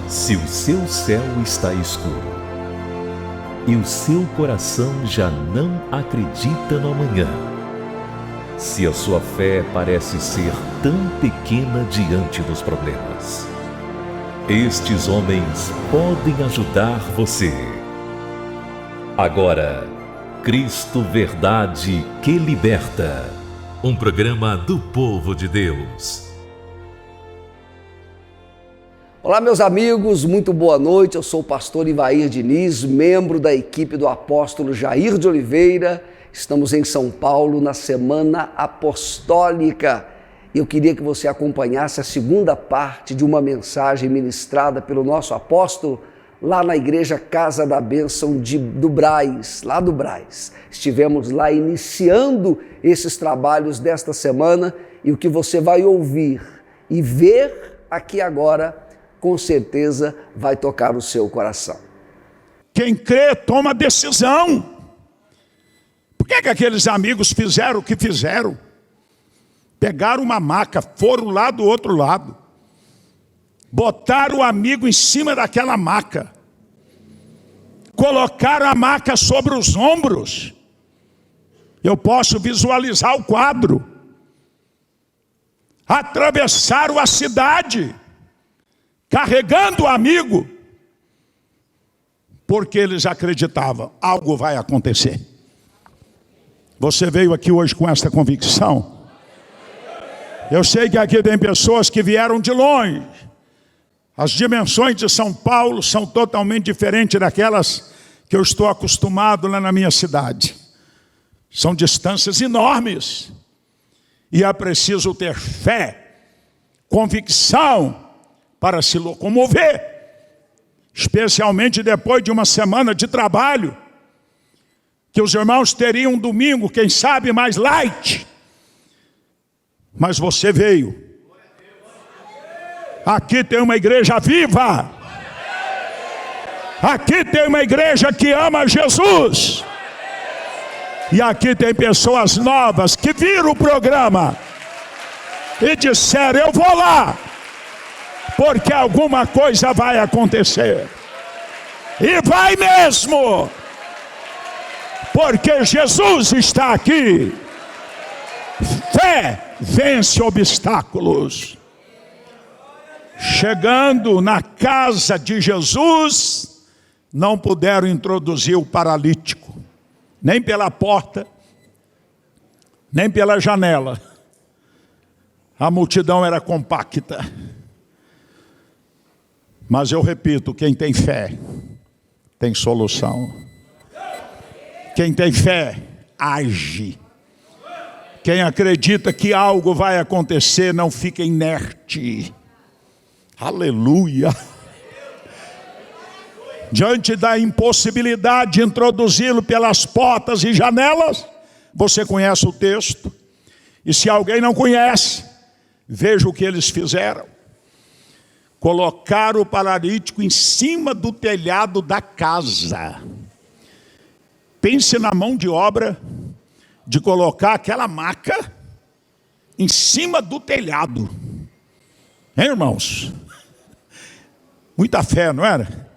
Se o seu céu está escuro e o seu coração já não acredita no amanhã, se a sua fé parece ser tão pequena diante dos problemas, estes homens podem ajudar você. Agora, Cristo Verdade que Liberta, um programa do povo de Deus. Olá, meus amigos, muito boa noite. Eu sou o pastor Ivair Diniz, membro da equipe do apóstolo Jair de Oliveira. Estamos em São Paulo na Semana Apostólica. Eu queria que você acompanhasse a segunda parte de uma mensagem ministrada pelo nosso apóstolo lá na igreja Casa da Bênção do Brás, lá do Brás. Estivemos lá iniciando esses trabalhos desta semana e o que você vai ouvir e ver aqui agora, com certeza vai tocar o seu coração. Quem crê toma decisão. Por que aqueles amigos fizeram o que fizeram? Pegaram uma maca, foram lá do outro lado, botaram o amigo em cima daquela maca, colocaram a maca sobre os ombros. Eu posso visualizar o quadro. Atravessaram a cidade, carregando o amigo, porque eles acreditavam, algo vai acontecer. Você veio aqui hoje com essa convicção? Eu sei que aqui tem pessoas que vieram de longe. As dimensões de São Paulo são totalmente diferentes daquelas que eu estou acostumado lá na minha cidade. São distâncias enormes. E é preciso ter fé, convicção, para se locomover, especialmente depois de uma semana de trabalho, que os irmãos teriam um domingo, quem sabe, mais light. Mas você veio. Aqui tem uma igreja viva. Aqui tem uma igreja que ama Jesus. E aqui tem pessoas novas que viram o programa e disseram, eu vou lá, porque alguma coisa vai acontecer. E vai mesmo, porque Jesus está aqui. Fé vence obstáculos. Chegando na casa de Jesus, não puderam introduzir o paralítico, nem pela porta, nem pela janela. A multidão era compacta. Mas eu repito, quem tem fé, tem solução. Quem tem fé, age. Quem acredita que algo vai acontecer, não fica inerte. Aleluia. Diante da impossibilidade de introduzi-lo pelas portas e janelas, você conhece o texto. E se alguém não conhece, veja o que eles fizeram. Colocaram o paralítico em cima do telhado da casa. Pense na mão de obra de colocar aquela maca em cima do telhado. Hein, irmãos? Muita fé, não era?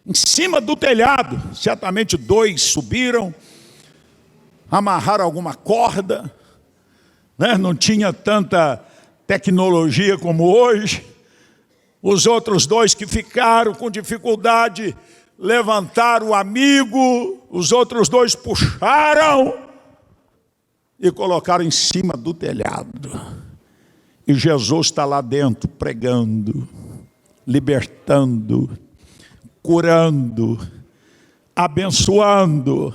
Em cima do telhado. Certamente 2 subiram, amarraram alguma corda, né? Não tinha tanta tecnologia como hoje. Os outros 2 que ficaram com dificuldade levantaram o amigo, os outros 2 puxaram e colocaram em cima do telhado. E Jesus está lá dentro pregando, libertando, curando, abençoando.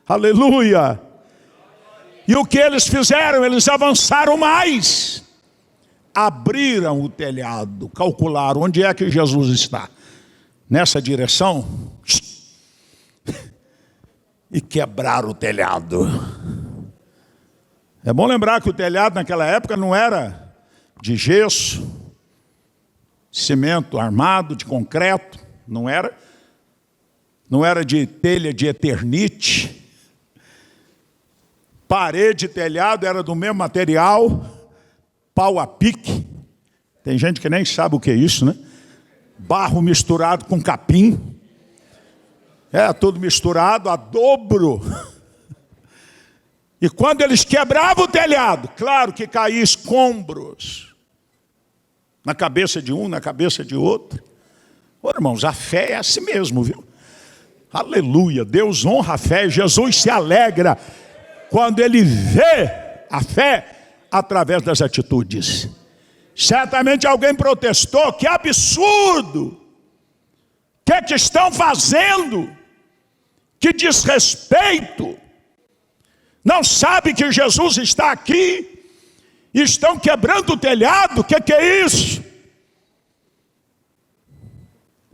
Aleluia! E o que eles fizeram? Eles avançaram mais. Abriram o telhado, calcularam onde é que Jesus está. Nessa direção. E quebraram o telhado. É bom lembrar que o telhado naquela época não era de gesso, cimento armado, de concreto. Não era de telha de eternite. Parede e telhado era do mesmo material, pau a pique. Tem gente que nem sabe o que é isso, né? barro misturado com capim, tudo misturado a dobro. E quando eles quebravam o telhado, claro que caía escombros na cabeça de um, na cabeça de outro. Ô, irmãos, a fé é assim mesmo, viu? Aleluia, Deus honra a fé, Jesus se alegra quando ele vê a fé através das atitudes. Certamente alguém protestou: que absurdo! O que estão fazendo? Que desrespeito! Não sabe que Jesus está aqui? Estão quebrando o telhado? O que é isso?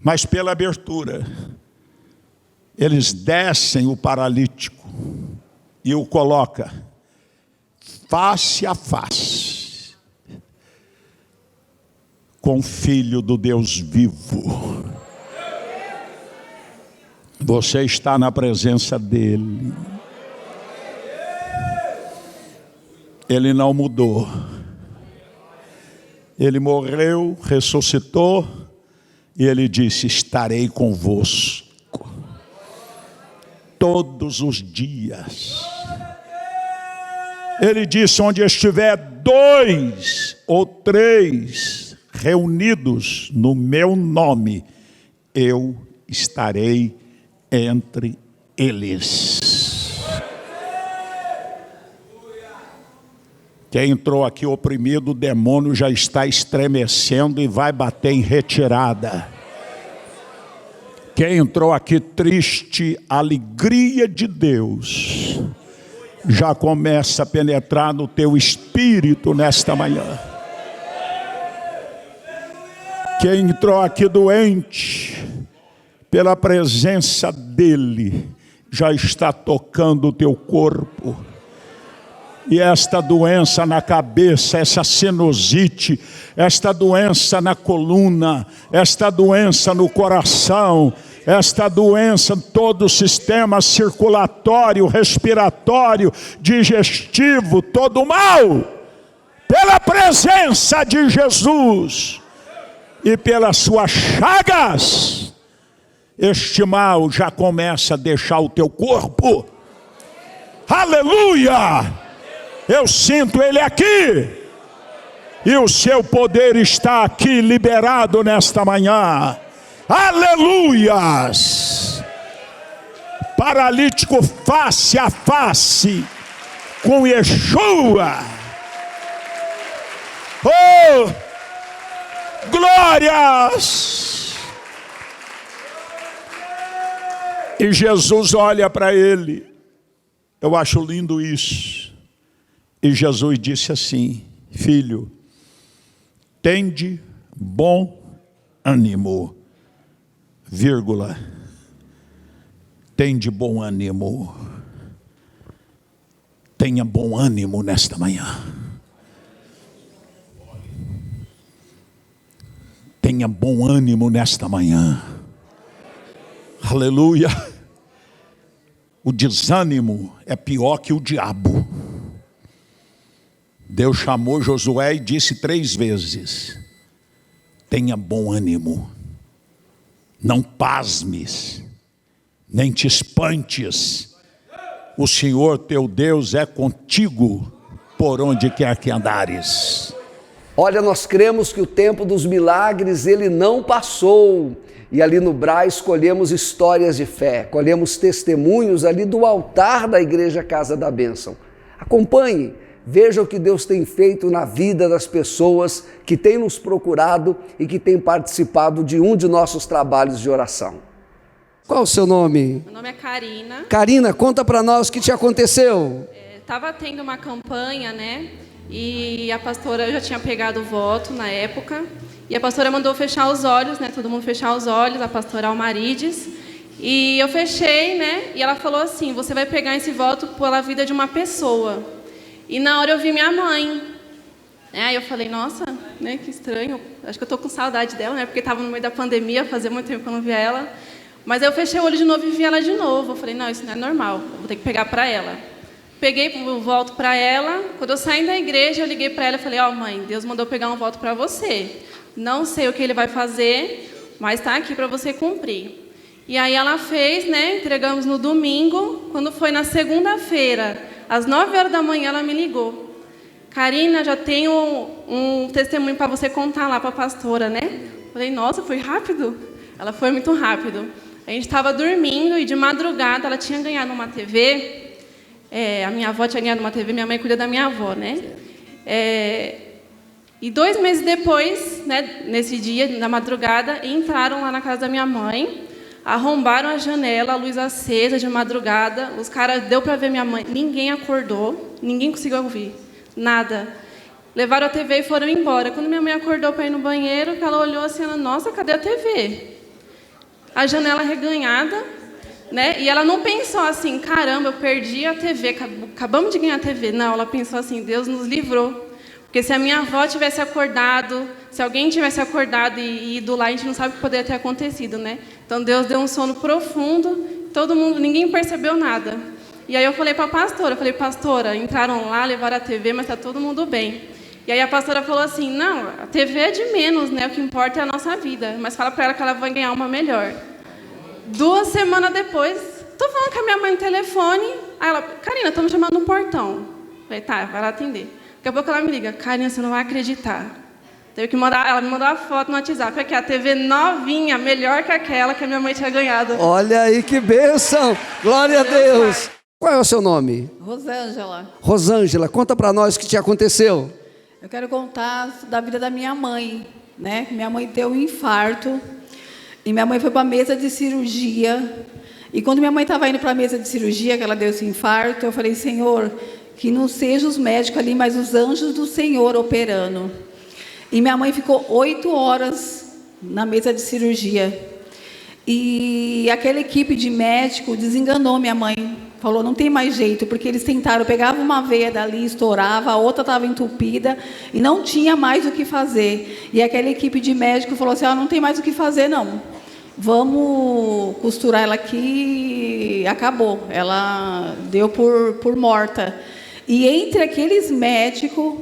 Mas pela abertura, eles descem o paralítico e o coloca face a face com o Filho do Deus vivo. Você está na presença dele. Ele não mudou. Ele morreu, ressuscitou e ele disse: estarei convosco todos os dias. Ele disse: onde estiver 2 ou 3 reunidos no meu nome, eu estarei entre eles. Quem entrou aqui oprimido, o demônio já está estremecendo e vai bater em retirada. Quem entrou aqui triste, a alegria de Deus já começa a penetrar no teu espírito nesta manhã. Quem entrou aqui doente, pela presença dele, já está tocando o teu corpo. E esta doença na cabeça, essa sinusite, esta doença na coluna, esta doença no coração, esta doença em todo o sistema circulatório, respiratório, digestivo, todo mal, pela presença de Jesus e pelas suas chagas, este mal já começa a deixar o teu corpo. Aleluia! Eu sinto ele aqui, e o seu poder está aqui liberado nesta manhã. Aleluias! Paralítico face a face com Yeshua. Oh, glórias! E Jesus olha para ele. Eu acho lindo isso. E Jesus disse assim: filho, tende bom ânimo, vírgula, tende bom ânimo. Tenha bom ânimo nesta manhã. Tenha bom ânimo nesta manhã. Aleluia. O desânimo é pior que o diabo. Deus chamou Josué e disse 3 vezes: tenha bom ânimo, não pasmes, nem te espantes, o Senhor teu Deus é contigo por onde quer que andares. Olha, nós cremos que o tempo dos milagres ele não passou, e ali no Brás colhemos histórias de fé, colhemos testemunhos ali do altar da Igreja Casa da Bênção. Acompanhe. Veja o que Deus tem feito na vida das pessoas que têm nos procurado e que têm participado de um de nossos trabalhos de oração. Qual o seu nome? Meu nome é Karina. Karina, conta para nós o que te aconteceu. Estava tendo uma campanha, né? E a pastora já tinha pegado o voto na época. E a pastora mandou fechar os olhos, né? Todo mundo fechar os olhos, a pastora Almarides. E eu fechei, né? E ela falou assim: você vai pegar esse voto pela vida de uma pessoa. E na hora eu vi minha mãe. Aí eu falei: nossa, né, que estranho. Acho que eu estou com saudade dela, né? Porque estava no meio da pandemia, fazia muito tempo que eu não via ela. Mas aí eu fechei o olho de novo e vi ela de novo. Eu falei: não, isso não é normal, eu vou ter que pegar para ela. Peguei o voto para ela. Quando eu saí da igreja, eu liguei para ela e falei: ó, mãe, Deus mandou pegar um voto para você. Não sei o que ele vai fazer, mas está aqui para você cumprir. E aí ela fez, né? Entregamos no domingo. Quando foi na segunda-feira, às 9 horas da manhã, ela me ligou. Karina, já tenho um testemunho para você contar lá para a pastora, né? Falei, nossa, foi rápido? Ela foi muito rápido. A gente estava dormindo e de madrugada ela tinha ganhado uma TV. A minha avó tinha ganhado uma TV, minha mãe cuida da minha avó, né? E 2 meses depois, né, nesse dia, na madrugada, entraram lá na casa da minha mãe, arrombaram a janela, a luz acesa de madrugada. Os caras, deu para ver minha mãe, ninguém acordou, ninguém conseguiu ouvir, nada. Levaram a TV e foram embora. Quando minha mãe acordou para ir no banheiro, ela olhou assim, ela, nossa, cadê a TV? A janela reganhada, né? E ela não pensou assim, caramba, eu perdi a TV, acabamos de ganhar a TV. Não, ela pensou assim, Deus nos livrou. Porque se a minha avó tivesse acordado, se alguém tivesse acordado e ido lá, a gente não sabe o que poderia ter acontecido, né? Então Deus deu um sono profundo, todo mundo, ninguém percebeu nada. E aí eu falei para a pastora, pastora, entraram lá, levaram a TV, mas está todo mundo bem. E aí a pastora falou assim, não, a TV é de menos, né? O que importa é a nossa vida, mas fala para ela que ela vai ganhar uma melhor. 2 semanas depois, estou falando com a minha mãe no telefone, aí ela, Karina, estamos chamando no portão. Falei, tá, vai lá atender. Daqui a pouco ela me liga, Karina, você não vai acreditar. Teve que mandar, ela me mandou uma foto no WhatsApp, aqui a TV novinha, melhor que aquela que a minha mãe tinha ganhado. Olha aí que bênção, glória a Deus. Qual é o seu nome? Rosângela. Rosângela, conta para nós o que te aconteceu. Eu quero contar da vida da minha mãe, né? Minha mãe teve um infarto e minha mãe foi para a mesa de cirurgia. E quando minha mãe estava indo para a mesa de cirurgia, que ela deu esse infarto, eu falei, Senhor, que não sejam os médicos ali, mas os anjos do Senhor operando. E minha mãe ficou 8 horas na mesa de cirurgia. E aquela equipe de médico desenganou minha mãe. Falou, não tem mais jeito, porque eles tentaram, pegavam uma veia dali, estourava, a outra estava entupida, e não tinha mais o que fazer. E aquela equipe de médico falou assim, não tem mais o que fazer, não. Vamos costurar ela aqui, acabou. Ela deu por morta. E entre aqueles médicos,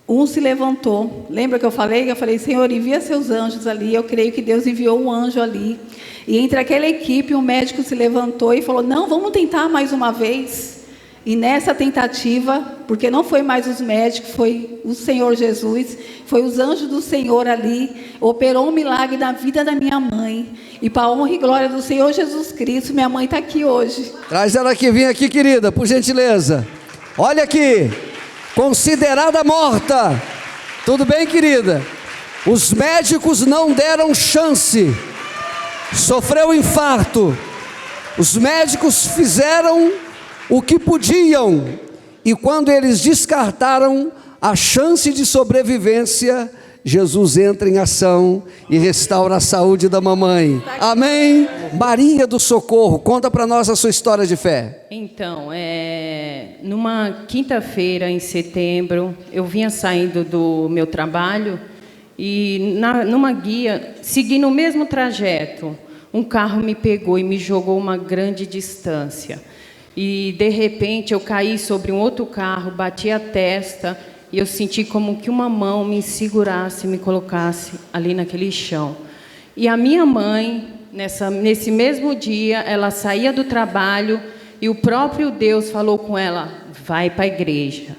um se levantou. Lembra que eu falei? Eu falei, Senhor, envia seus anjos ali. Eu creio que Deus enviou um anjo ali. E entre aquela equipe, um médico se levantou e falou, não, vamos tentar mais uma vez. E nessa tentativa, porque não foi mais os médicos, foi o Senhor Jesus, foi os anjos do Senhor ali, operou um milagre na vida da minha mãe. E para a honra e glória do Senhor Jesus Cristo, minha mãe está aqui hoje. Traz ela aqui, vem aqui, querida, por gentileza. Olha aqui, considerada morta. Tudo bem, querida? Os médicos não deram chance. Sofreu infarto. Os médicos fizeram o que podiam. E quando eles descartaram a chance de sobrevivência, Jesus entra em ação e restaura a saúde da mamãe. Amém? Maria do Socorro, conta para nós a sua história de fé. Então, numa quinta-feira em setembro, eu vinha saindo do meu trabalho e numa guia, seguindo o mesmo trajeto, um carro me pegou e me jogou uma grande distância. E, de repente, eu caí sobre um outro carro, bati a testa e eu senti como que uma mão me segurasse, me colocasse ali naquele chão. E a minha mãe, nesse mesmo dia, ela saía do trabalho e o próprio Deus falou com ela, vai para a igreja.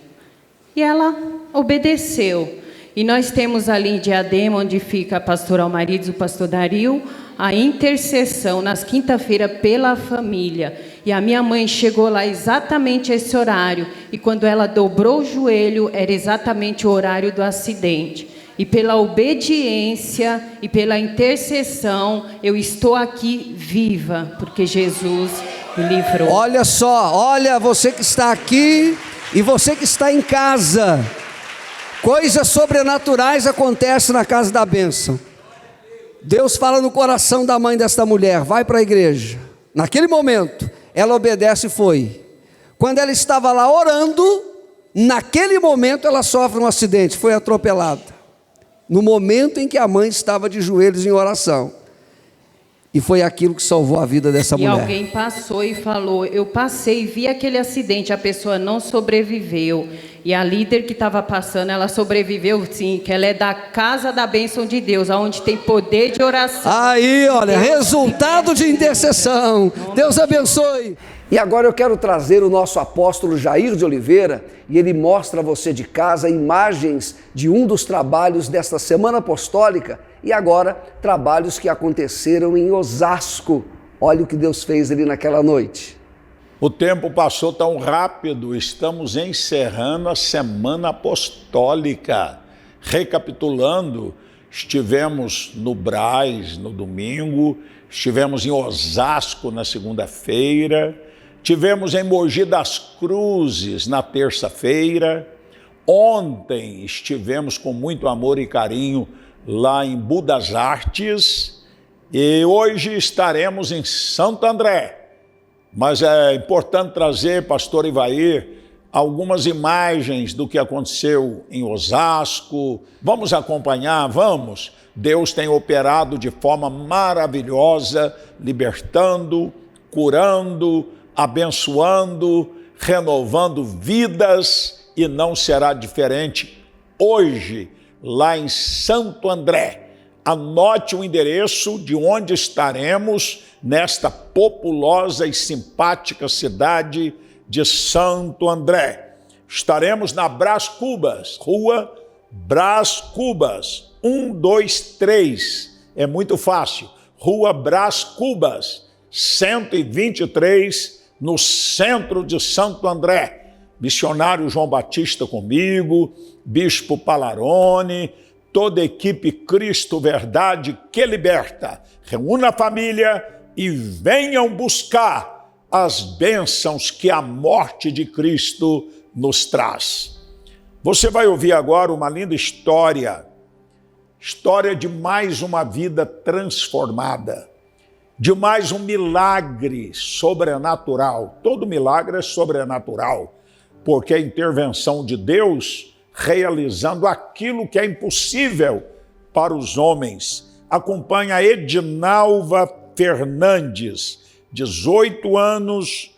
E ela obedeceu. E nós temos ali em Diadema, onde fica a pastora Almarides e o pastor Dario, a intercessão nas quinta-feiras pela família. E a minha mãe chegou lá exatamente a esse horário. E quando ela dobrou o joelho, era exatamente o horário do acidente. E pela obediência e pela intercessão, eu estou aqui viva, porque Jesus me livrou. Olha só, olha você que está aqui e você que está em casa. Coisas sobrenaturais acontecem na casa da bênção. Deus fala no coração da mãe desta mulher, vai para a igreja. Naquele momento, ela obedece e foi. Quando ela estava lá orando, naquele momento ela sofre um acidente, foi atropelada. No momento em que a mãe estava de joelhos em oração. E foi aquilo que salvou a vida dessa E mulher. alguém passou e falou, eu passei, vi aquele acidente, a pessoa não sobreviveu. E a líder que estava passando, ela sobreviveu sim, que ela é da casa da bênção de Deus, onde tem poder de oração. Aí, olha, resultado de intercessão. Deus abençoe. E agora eu quero trazer o nosso apóstolo Jair de Oliveira, e ele mostra a você de casa imagens de um dos trabalhos desta Semana Apostólica e agora trabalhos que aconteceram em Osasco. Olha o que Deus fez ali naquela noite. O tempo passou tão rápido, estamos encerrando a Semana Apostólica. Recapitulando, estivemos no Brás no domingo, estivemos em Osasco na segunda-feira, tivemos em Mogi das Cruzes na terça-feira, ontem estivemos com muito amor e carinho lá em Budas Artes e hoje estaremos em Santo André. Mas é importante trazer, pastor Ivair, algumas imagens do que aconteceu em Osasco. Vamos acompanhar? Vamos! Deus tem operado de forma maravilhosa, libertando, curando, abençoando, renovando vidas, e não será diferente hoje, lá em Santo André. Anote o endereço de onde estaremos nesta populosa e simpática cidade de Santo André. Estaremos na Brás Cubas, Rua Brás Cubas, 123. É muito fácil. Rua Brás Cubas, 123, no centro de Santo André. Missionário João Batista comigo, Bispo Palarone, toda a equipe Cristo Verdade que Liberta. Reúna a família e venham buscar as bênçãos que a morte de Cristo nos traz. Você vai ouvir agora uma linda história de mais uma vida transformada, de mais um milagre sobrenatural. Todo milagre é sobrenatural, porque é a intervenção de Deus realizando aquilo que é impossível para os homens. Acompanha a Edinalva Fernandes, 18 anos.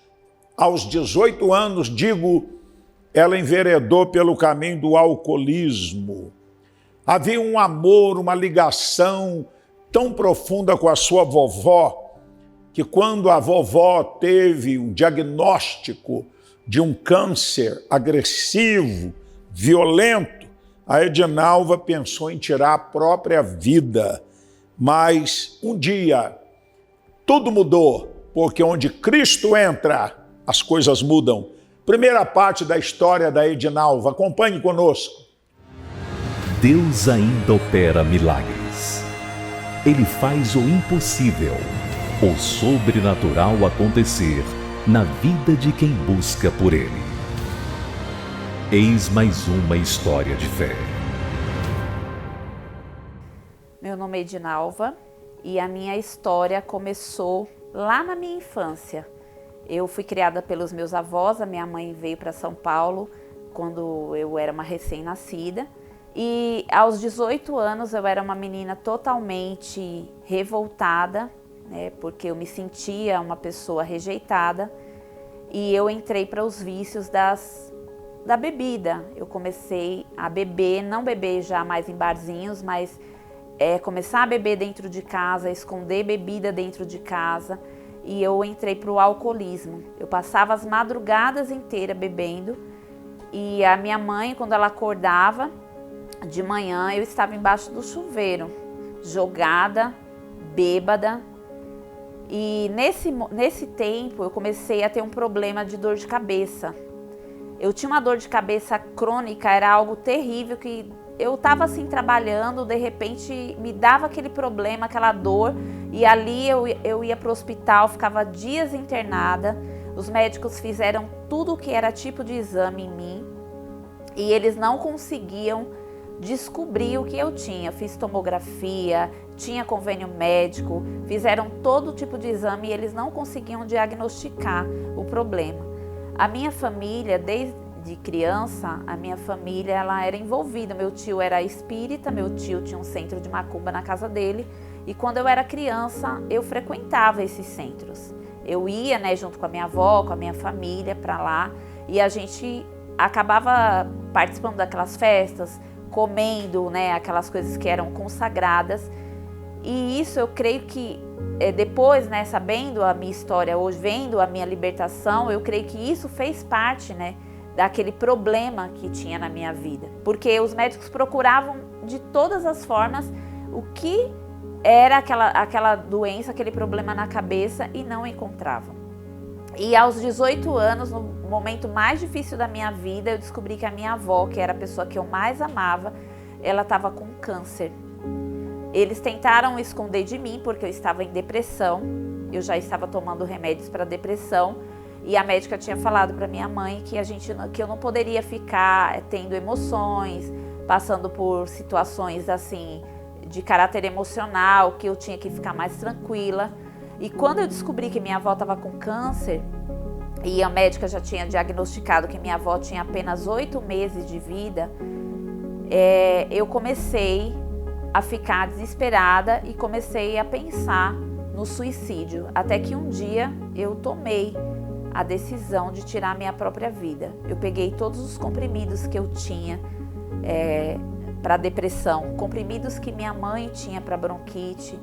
Aos 18 anos, ela enveredou pelo caminho do alcoolismo. Havia um amor, uma ligação tão profunda com a sua vovó, que quando a vovó teve um diagnóstico de um câncer agressivo, violento, a Edinalva pensou em tirar a própria vida. Mas um dia tudo mudou, porque onde Cristo entra, as coisas mudam. Primeira parte da história da Edinalva, acompanhe conosco. Deus ainda opera milagres. Ele faz o impossível, o sobrenatural acontecer na vida de quem busca por Ele. Eis mais uma história de fé. Meu nome é Edinalva e a minha história começou lá na minha infância. Eu fui criada pelos meus avós, a minha mãe veio para São Paulo quando eu era uma recém-nascida. E aos 18 anos eu era uma menina totalmente revoltada, né, porque eu me sentia uma pessoa rejeitada. E eu entrei para os vícios da bebida. Eu comecei a beber, não beber já mais em barzinhos, mas começar a beber dentro de casa, esconder bebida dentro de casa. E eu entrei para o alcoolismo. Eu passava as madrugadas inteiras bebendo. E a minha mãe, quando ela acordava de manhã, eu estava embaixo do chuveiro, jogada, bêbada. E nesse tempo eu comecei a ter um problema de dor de cabeça. Eu tinha uma dor de cabeça crônica, era algo terrível, que eu estava assim trabalhando, de repente me dava aquele problema, aquela dor, e ali eu ia para o hospital, ficava dias internada. Os médicos fizeram tudo o que era tipo de exame em mim e eles não conseguiam descobrir o que eu tinha. Fiz tomografia, tinha convênio médico, fizeram todo tipo de exame e eles não conseguiam diagnosticar o problema. A minha família, desde criança, a minha família ela era envolvida. Meu tio era espírita, meu tio tinha um centro de macumba na casa dele E quando eu era criança, eu frequentava esses centros. Eu ia, né, junto com a minha avó, com a minha família para lá, e a gente acabava participando daquelas festas, comendo, né, aquelas coisas que eram consagradas. E isso eu creio que depois, né, sabendo a minha história hoje, vendo a minha libertação, eu creio que isso fez parte, né, daquele problema que tinha na minha vida. Porque os médicos procuravam de todas as formas o que era aquela doença, aquele problema na cabeça e não encontravam. E aos 18 anos, no momento mais difícil da minha vida, eu descobri que a minha avó, que era a pessoa que eu mais amava, ela estava com câncer. Eles tentaram esconder de mim porque eu estava em depressão, eu já estava tomando remédios para depressão e a médica tinha falado para minha mãe que eu não poderia ficar tendo emoções, passando por situações assim de caráter emocional, que eu tinha que ficar mais tranquila. E quando eu descobri que minha avó estava com câncer e a médica já tinha diagnosticado que minha avó tinha apenas 8 meses de vida, eu comecei a ficar desesperada e comecei a pensar no suicídio. Até que um dia eu tomei a decisão de tirar minha própria vida. Eu peguei todos os comprimidos que eu tinha para depressão, comprimidos que minha mãe tinha para bronquite,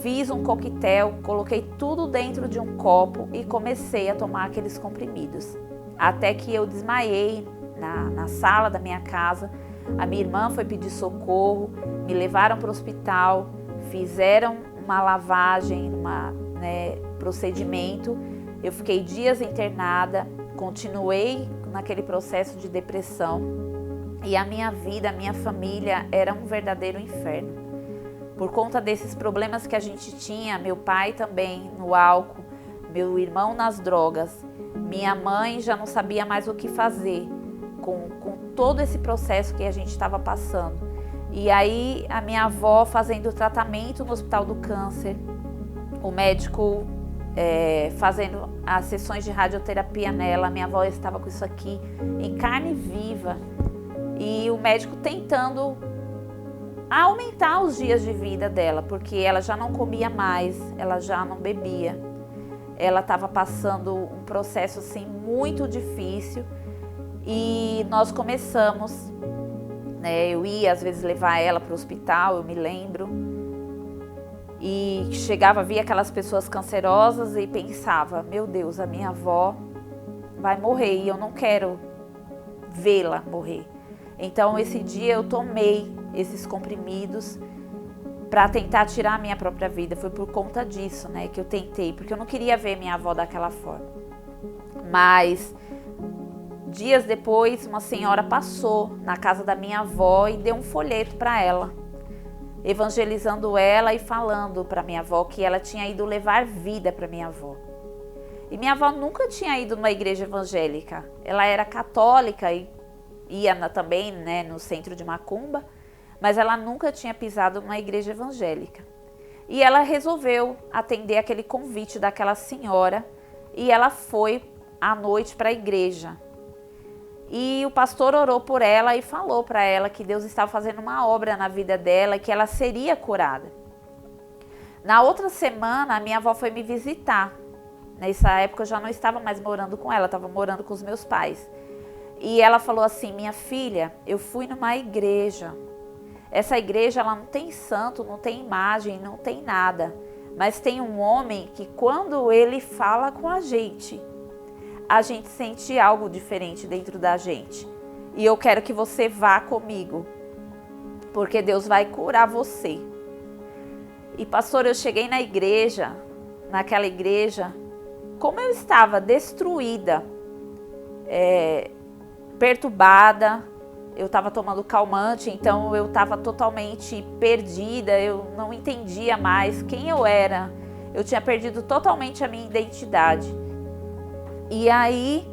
fiz um coquetel, coloquei tudo dentro de um copo e comecei a tomar aqueles comprimidos. Até que eu desmaiei na sala da minha casa. A minha irmã foi pedir socorro, me levaram para o hospital, fizeram uma lavagem, procedimento. Eu fiquei dias internada, continuei naquele processo de depressão e a minha vida, a minha família era um verdadeiro inferno. Por conta desses problemas que a gente tinha, meu pai também no álcool, meu irmão nas drogas, minha mãe já não sabia mais o que fazer com todo esse processo que a gente estava passando. E aí a minha avó fazendo tratamento no Hospital do Câncer, o médico fazendo as sessões de radioterapia nela, minha avó estava com isso aqui em carne viva e o médico tentando aumentar os dias de vida dela, porque ela já não comia mais, ela já não bebia, ela estava passando um processo assim muito difícil. E nós começamos, né, eu ia às vezes levar ela para o hospital, eu me lembro, e chegava, via aquelas pessoas cancerosas e pensava, meu Deus, a minha avó vai morrer e eu não quero vê-la morrer. Então esse dia eu tomei esses comprimidos para tentar tirar a minha própria vida. Foi por conta disso, né, que eu tentei, porque eu não queria ver minha avó daquela forma. Mas dias depois, uma senhora passou na casa da minha avó e deu um folheto para ela, evangelizando ela e falando para minha avó que ela tinha ido levar vida para minha avó. E minha avó nunca tinha ido numa igreja evangélica. Ela era católica e ia também, né, no centro de macumba, mas ela nunca tinha pisado numa igreja evangélica. E ela resolveu atender aquele convite daquela senhora e ela foi à noite para a igreja. E o pastor orou por ela e falou para ela que Deus estava fazendo uma obra na vida dela e que ela seria curada. Na outra semana, a minha avó foi me visitar. Nessa época eu já não estava mais morando com ela, estava morando com os meus pais. E ela falou assim, minha filha, eu fui numa igreja. Essa igreja ela não tem santo, não tem imagem, não tem nada. Mas tem um homem que quando ele fala com a gente sente algo diferente dentro da gente. E eu quero que você vá comigo, porque Deus vai curar você. E pastor, eu cheguei na igreja, naquela igreja, como eu estava destruída, perturbada, eu estava tomando calmante, então eu estava totalmente perdida, eu não entendia mais quem eu era, eu tinha perdido totalmente a minha identidade. E aí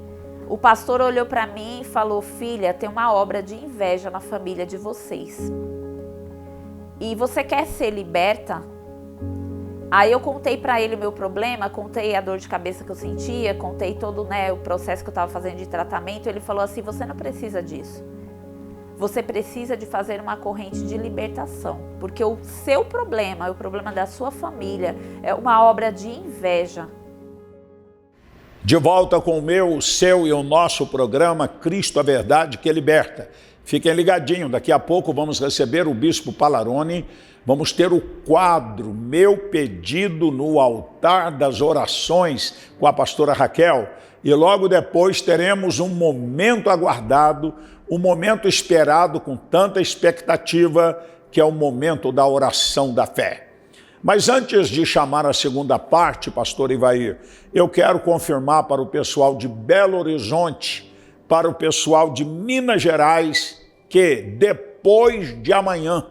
o pastor olhou para mim e falou, filha, tem uma obra de inveja na família de vocês. E você quer ser liberta? Aí eu contei para ele o meu problema, contei a dor de cabeça que eu sentia, contei todo, né, o processo que eu estava fazendo de tratamento. Ele falou assim, você não precisa disso. Você precisa de fazer uma corrente de libertação, porque o seu problema, o problema da sua família, é uma obra de inveja. De volta com o meu, o seu e o nosso programa Cristo a Verdade que Liberta. Fiquem ligadinhos, daqui a pouco vamos receber o Bispo Palaroni, vamos ter o quadro Meu Pedido no Altar das Orações com a pastora Raquel e logo depois teremos um momento aguardado, um momento esperado com tanta expectativa, que é o momento da oração da fé. Mas antes de chamar a segunda parte, pastor Ivair, eu quero confirmar para o pessoal de Belo Horizonte, para o pessoal de Minas Gerais, que depois de amanhã,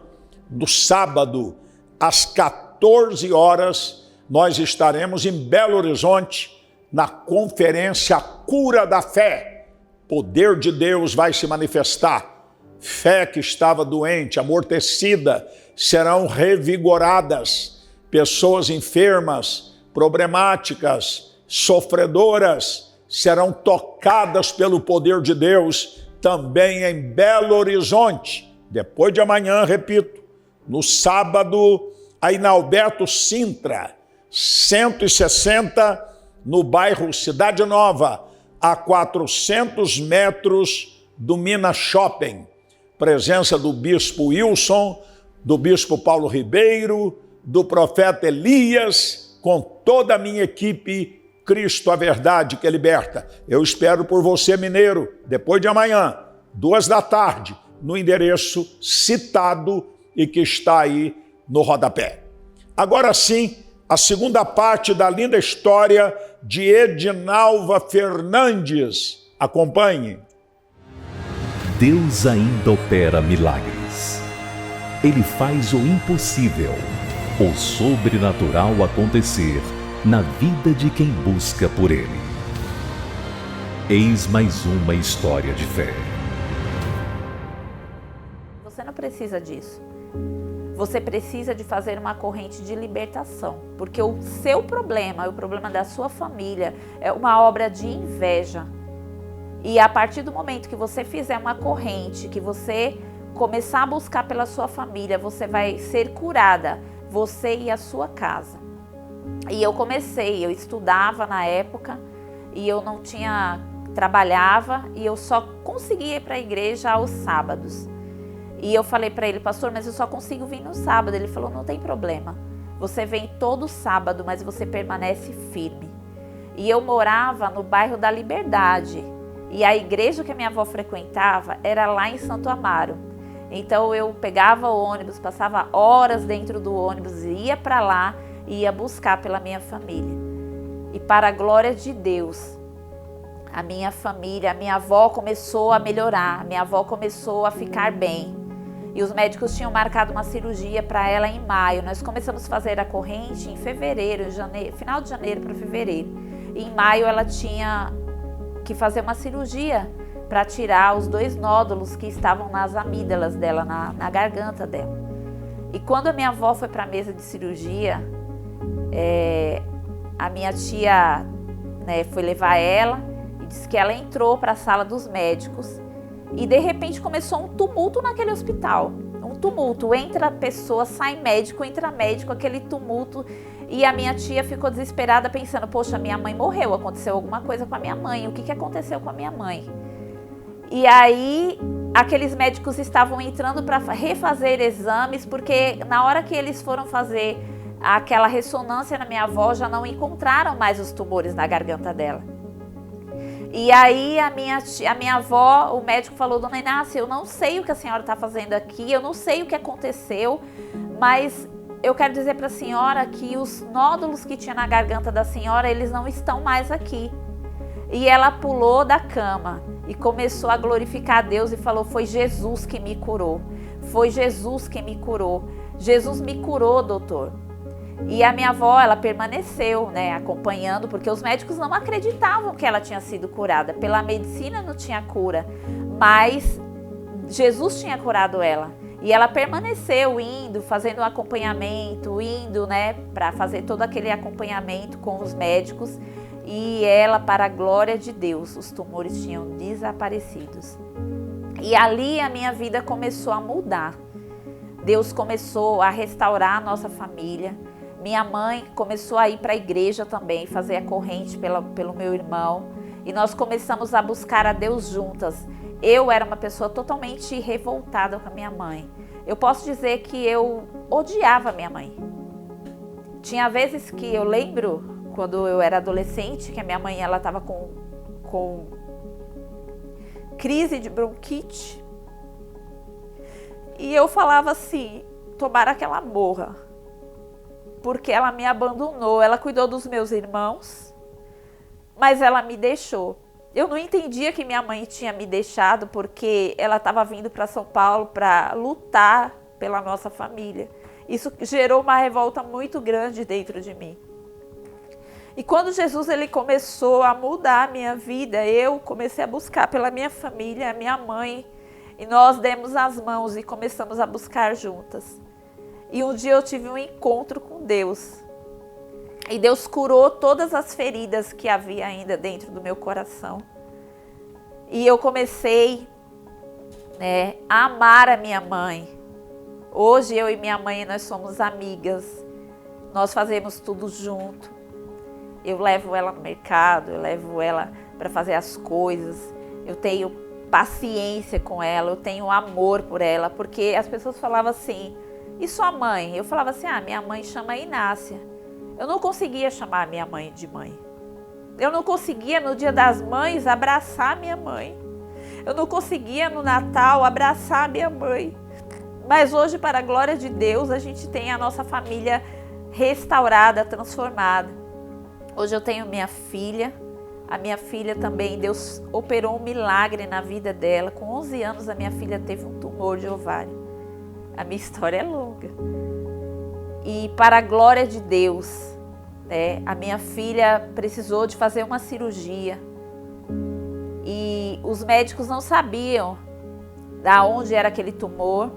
do sábado, às 14 horas, nós estaremos em Belo Horizonte, na conferência Cura da Fé. Poder de Deus vai se manifestar. Fé que estava doente, amortecida, serão revigoradas. Pessoas enfermas, problemáticas, sofredoras, serão tocadas pelo poder de Deus também em Belo Horizonte. Depois de amanhã, repito, no sábado, aí na Alberto Sintra, 160, no bairro Cidade Nova, a 400 metros do Minas Shopping. Presença do bispo Wilson, do bispo Paulo Ribeiro, do profeta Elias, com toda a minha equipe, Cristo a Verdade que Liberta. Eu espero por você, mineiro, depois de amanhã, 14h, no endereço citado e que está aí no rodapé. Agora sim, a segunda parte da linda história de Edinalva Fernandes. Acompanhe. Deus ainda opera milagres. Ele faz o impossível, o sobrenatural acontecer na vida de quem busca por Ele. Eis mais uma história de fé. Você não precisa disso. Você precisa de fazer uma corrente de libertação, porque o seu problema, o problema da sua família, é uma obra de inveja. E a partir do momento que você fizer uma corrente, que você começar a buscar pela sua família, você vai ser curada, você e a sua casa. E eu estudava na época, e eu não trabalhava, e eu só conseguia ir para a igreja aos sábados. E eu falei para ele, pastor, mas eu só consigo vir no sábado. Ele falou, não tem problema. Você vem todo sábado, mas você permanece firme. E eu morava no bairro da Liberdade. E a igreja que a minha avó frequentava era lá em Santo Amaro. Então eu pegava o ônibus, passava horas dentro do ônibus, ia para lá e ia buscar pela minha família. E para a glória de Deus, a minha família, a minha avó começou a melhorar, a minha avó começou a ficar bem. E os médicos tinham marcado uma cirurgia para ela em maio. Nós começamos a fazer a corrente em fevereiro, final de janeiro para fevereiro. E em maio ela tinha que fazer uma cirurgia para tirar os 2 nódulos que estavam nas amígdalas dela, na garganta dela. E quando a minha avó foi para a mesa de cirurgia, a minha tia foi levar ela e disse que ela entrou para a sala dos médicos. E de repente começou um tumulto naquele hospital, um tumulto, entra pessoa, sai médico, entra médico, aquele tumulto. E a minha tia ficou desesperada pensando, poxa, minha mãe morreu, aconteceu alguma coisa com a minha mãe, o que aconteceu com a minha mãe? E aí aqueles médicos estavam entrando para refazer exames, porque na hora que eles foram fazer aquela ressonância na minha avó, já não encontraram mais os tumores na garganta dela. E aí a minha avó, o médico falou, dona Inácia, eu não sei o que a senhora está fazendo aqui, eu não sei o que aconteceu, mas eu quero dizer para a senhora que os nódulos que tinha na garganta da senhora, eles não estão mais aqui. E ela pulou da cama e começou a glorificar a Deus e falou, foi Jesus que me curou, foi Jesus que me curou, Jesus me curou, doutor. E a minha avó, ela permaneceu, acompanhando, porque os médicos não acreditavam que ela tinha sido curada. Pela medicina não tinha cura, mas Jesus tinha curado ela. E ela permaneceu indo, fazendo um acompanhamento, indo, para fazer todo aquele acompanhamento com os médicos. E ela, para a glória de Deus, os tumores tinham desaparecidos. E ali a minha vida começou a mudar. Deus começou a restaurar a nossa família. Minha mãe começou a ir para a igreja também, fazer a corrente pelo meu irmão. E nós começamos a buscar a Deus juntas. Eu era uma pessoa totalmente revoltada com a minha mãe. Eu posso dizer que eu odiava a minha mãe. Tinha vezes que eu lembro, quando eu era adolescente, que a minha mãe estava com crise de bronquite. E eu falava assim, tomara que ela morra. Porque ela me abandonou, ela cuidou dos meus irmãos, mas ela me deixou. Eu não entendia que minha mãe tinha me deixado porque ela estava vindo para São Paulo para lutar pela nossa família. Isso gerou uma revolta muito grande dentro de mim. E quando Jesus ele começou a mudar a minha vida, eu comecei a buscar pela minha família, a minha mãe, e nós demos as mãos e começamos a buscar juntas. E um dia eu tive um encontro com Deus. E Deus curou todas as feridas que havia ainda dentro do meu coração. E eu comecei, a amar a minha mãe. Hoje eu e minha mãe, nós somos amigas. Nós fazemos tudo junto. Eu levo ela no mercado, eu levo ela para fazer as coisas. Eu tenho paciência com ela, eu tenho amor por ela. Porque as pessoas falavam assim, e sua mãe? Eu falava assim, minha mãe chama Inácia. Eu não conseguia chamar minha mãe de mãe. Eu não conseguia no Dia das Mães abraçar minha mãe. Eu não conseguia no Natal abraçar minha mãe. Mas hoje, para a glória de Deus, a gente tem a nossa família restaurada, transformada. Hoje eu tenho minha filha. A minha filha também, Deus operou um milagre na vida dela. Com 11 anos a minha filha teve um tumor de ovário. A minha história é longa. E para a glória de Deus, a minha filha precisou de fazer uma cirurgia. E os médicos não sabiam de onde era aquele tumor,